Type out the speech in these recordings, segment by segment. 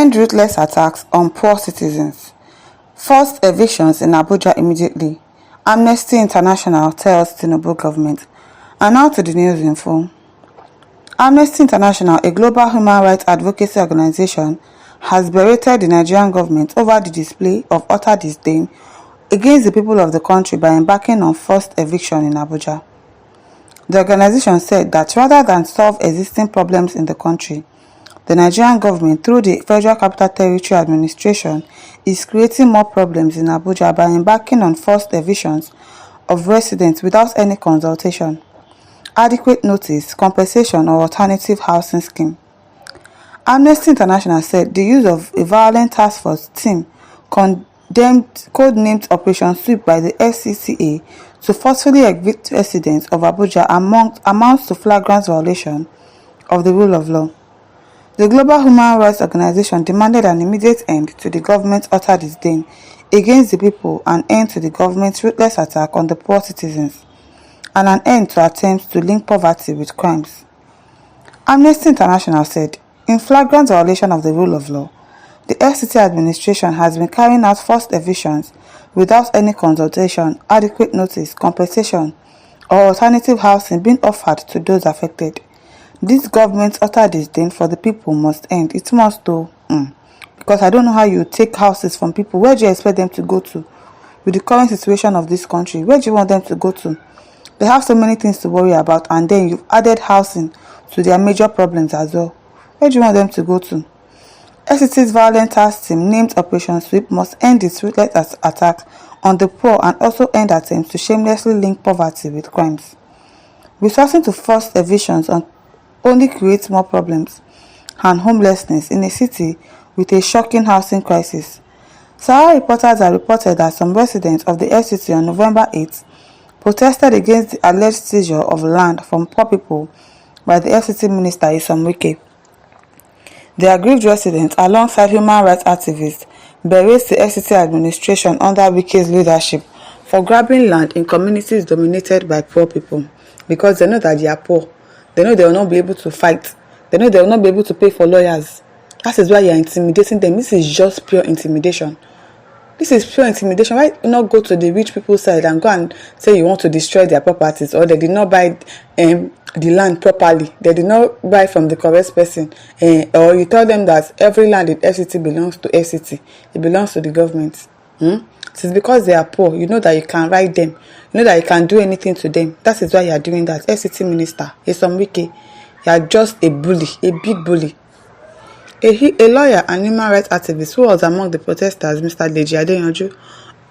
End ruthless attacks on poor citizens. Forced evictions in Abuja immediately. Amnesty International tells Tinubu government. And now to the news in full. Amnesty International, a global human rights advocacy organization, has berated the Nigerian government over the display of utter disdain against the people of the country by embarking on forced eviction in Abuja. The organization said that rather than solve existing problems in the country, the Nigerian government, through the Federal Capital Territory Administration, is creating more problems in Abuja by embarking on forced evictions of residents without any consultation, adequate notice, compensation, or alternative housing scheme. Amnesty International said the use of a violent task force team codenamed Operation Sweep by the FCCA to forcefully evict residents of Abuja amounts to flagrant violation of the rule of law. The Global Human Rights Organization demanded an immediate end to the government's utter disdain against the people, an end to the government's ruthless attack on the poor citizens, and an end to attempts to link poverty with crimes. Amnesty International said, in flagrant violation of the rule of law, the FCT administration has been carrying out forced evictions without any consultation, adequate notice, compensation, or alternative housing being offered to those affected. This government's utter disdain for the people must end. It must though. Because I don't know how you take houses from people. Where do you expect them to go to? With the current situation of this country, where do you want them to go to? They have so many things to worry about, and then you've added housing to their major problems as well. Where do you want them to go to? FCT's violent task team, named Operation Sweep, must end its ruthless attack on the poor and also end attempts to shamelessly link poverty with crimes. Resorting to forced evictions only creates more problems and homelessness in a city with a shocking housing crisis. Sahara reporters have reported that some residents of the FCT on November 8 protested against the alleged seizure of land from poor people by the FCT minister Nyesom Wike. The aggrieved residents, alongside human rights activists, berated the FCT administration under Wike's leadership for grabbing land in communities dominated by poor people, because they know that they are poor. They know they will not be able to fight. They know they will not be able to pay for lawyers. That is why you are intimidating them. This is just pure intimidation. This is pure intimidation. Why not go to the rich people's side and go and say you want to destroy their properties, or they did not buy the land properly, they did not buy from the correct person, or you tell them that every land in FCT belongs to FCT, it belongs to the government. It is because they are poor. You know that you can write them. You know that you can do anything to them. That is why you are doing that. FCT minister, Nyesom Wike, you are just a bully, a big bully. A lawyer and human rights activist who was among the protesters, Mr. Deji Adeyanju,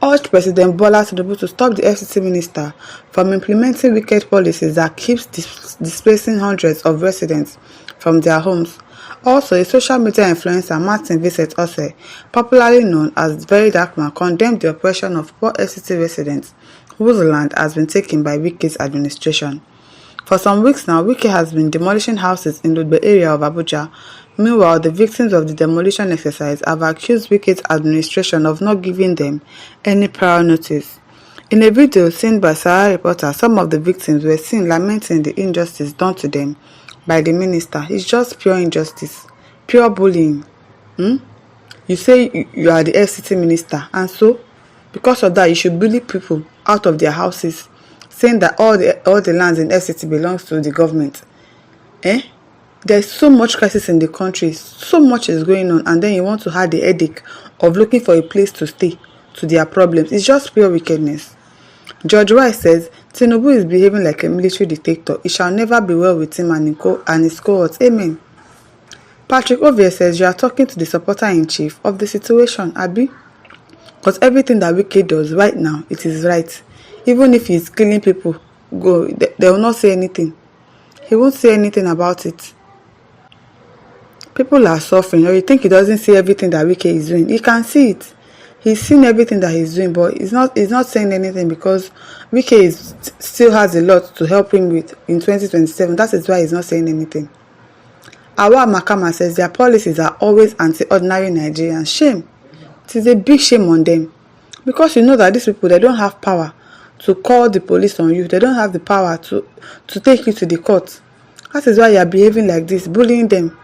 urged President Bola Tinubu to stop the FCT minister from implementing wicked policies that keeps displacing hundreds of residents from their homes. Also, a social media influencer, Martin Vincent Ose, popularly known as Very Dark Man, condemned the oppression of poor FCT residents whose land has been taken by Wike's administration. For some weeks now, Wike has been demolishing houses in the Lugbe area of Abuja. Meanwhile, the victims of the demolition exercise have accused Wike's administration of not giving them any prior notice. In a video seen by Sahara reporters, some of the victims were seen lamenting the injustice done to them by the minister. It's just pure injustice, pure bullying. You say you are the FCT minister, and so because of that you should bully people out of their houses, saying that all the lands in FCT belongs to the government. There's so much crisis in the country, so much is going on, and then you want to have the headache of looking for a place to stay to their problems. It's just pure wickedness. George Rice says, Tinubu is behaving like a military dictator. It shall never be well with him and his cohorts. Amen. Patrick Ovie says, you are talking to the supporter-in-chief of the situation, Abi. Because everything that Wike does right now, it is right. Even if he's killing people, they will not say anything. He won't say anything about it. People are suffering, or you think he doesn't see everything that Wike is doing. He can see it. He's seen everything that he's doing, but he's not saying anything because Wike still has a lot to help him with in 2027. That is why he's not saying anything. Awa Makama says their policies are always anti-ordinary Nigerians. Shame. It is a big shame on them. Because you know that these people, they don't have power to call the police on you. They don't have the power to take you to the court. That is why you are behaving like this, bullying them.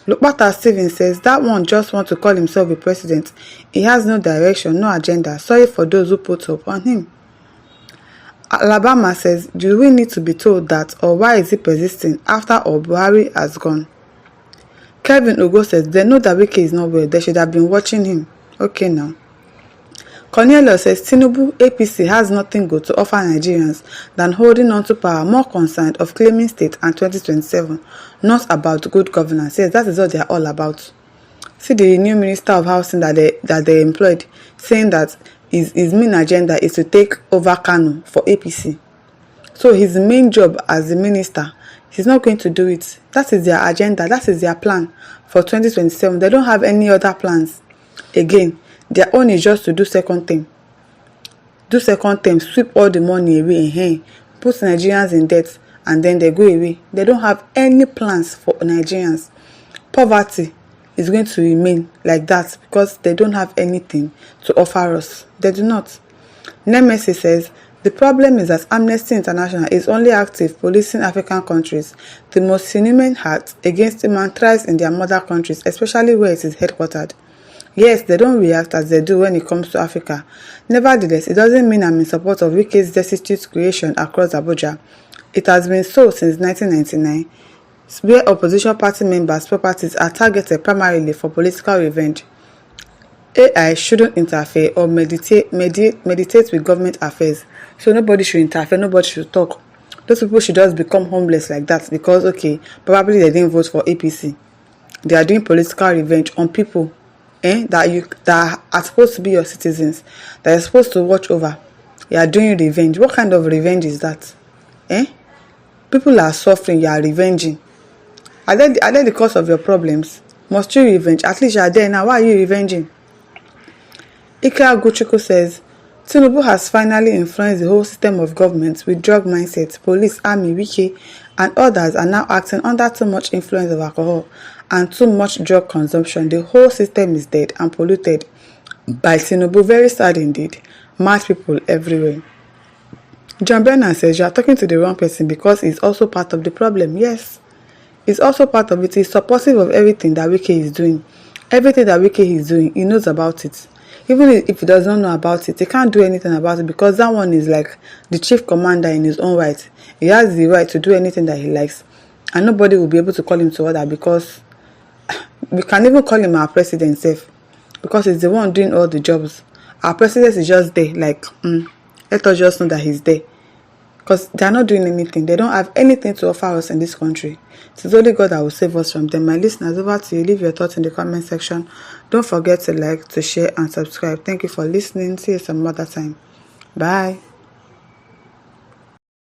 Lukpata Steven says that one just wants to call himself a president. He has no direction, no agenda. Sorry for those who put hope on him. Alabama says, do we need to be told that, or why is he persisting after Buhari has gone? Kevin Ogo says, they know that Wike is not well. They should have been watching him. Okay now. Cornelius says, Tinubu APC has nothing good to offer Nigerians than holding on to power, more concerned of claiming state and 2027, not about good governance. Yes, that is what they are all about. See the new Minister of Housing that they employed, saying that his main agenda is to take over Kano for APC. So his main job as the minister, he's not going to do it. That is their agenda. That is their plan for 2027. They don't have any other plans. Again, their own is just to do second term. Do second term, sweep all the money away, put Nigerians in debt, and then they go away. They don't have any plans for Nigerians. Poverty is going to remain like that because they don't have anything to offer us. They do not. Nemesis says, the problem is that Amnesty International is only active policing African countries. The most inhuman acts against human thrives in their mother countries, especially where it is headquartered. Yes, they don't react as they do when it comes to Africa. Nevertheless, it doesn't mean I'm in support of Wike's destitute creation across Abuja. It has been so since 1999, where opposition party members' properties are targeted primarily for political revenge. AI shouldn't interfere or meditate with government affairs. So nobody should interfere, nobody should talk. Those people should just become homeless like that because, okay, probably they didn't vote for APC. They are doing political revenge on people that are supposed to be your citizens, that are supposed to watch over. You are doing revenge. What kind of revenge is that? People are suffering, you are revenging. Are they the cause of your problems? Must you revenge? At least you are there now. Why are you revenging? Ike Aguchuku says, Tinubu has finally influenced the whole system of government with drug mindsets. Police, army, Wike, and others are now acting under too much influence of alcohol and too much drug consumption. The whole system is dead and polluted by Tinubu. Very sad indeed. Mad people everywhere. John Brennan says, you are talking to the wrong person because he's also part of the problem. Yes, he's also part of it. He's supportive of everything that Wike is doing. Everything that Wike is doing, he knows about it. Even if he does not know about it, he can't do anything about it because that one is like the chief commander in his own right. He has the right to do anything that he likes. And nobody will be able to call him to order because we can even call him our president safe because he's the one doing all the jobs. Our president is just there like, let us just know that he's there. Because they are not doing anything. They don't have anything to offer us in this country. It is only God that will save us from them. My listeners, over to you. Leave your thoughts in the comment section. Don't forget to like, to share, and subscribe. Thank you for listening. See you some other time. Bye.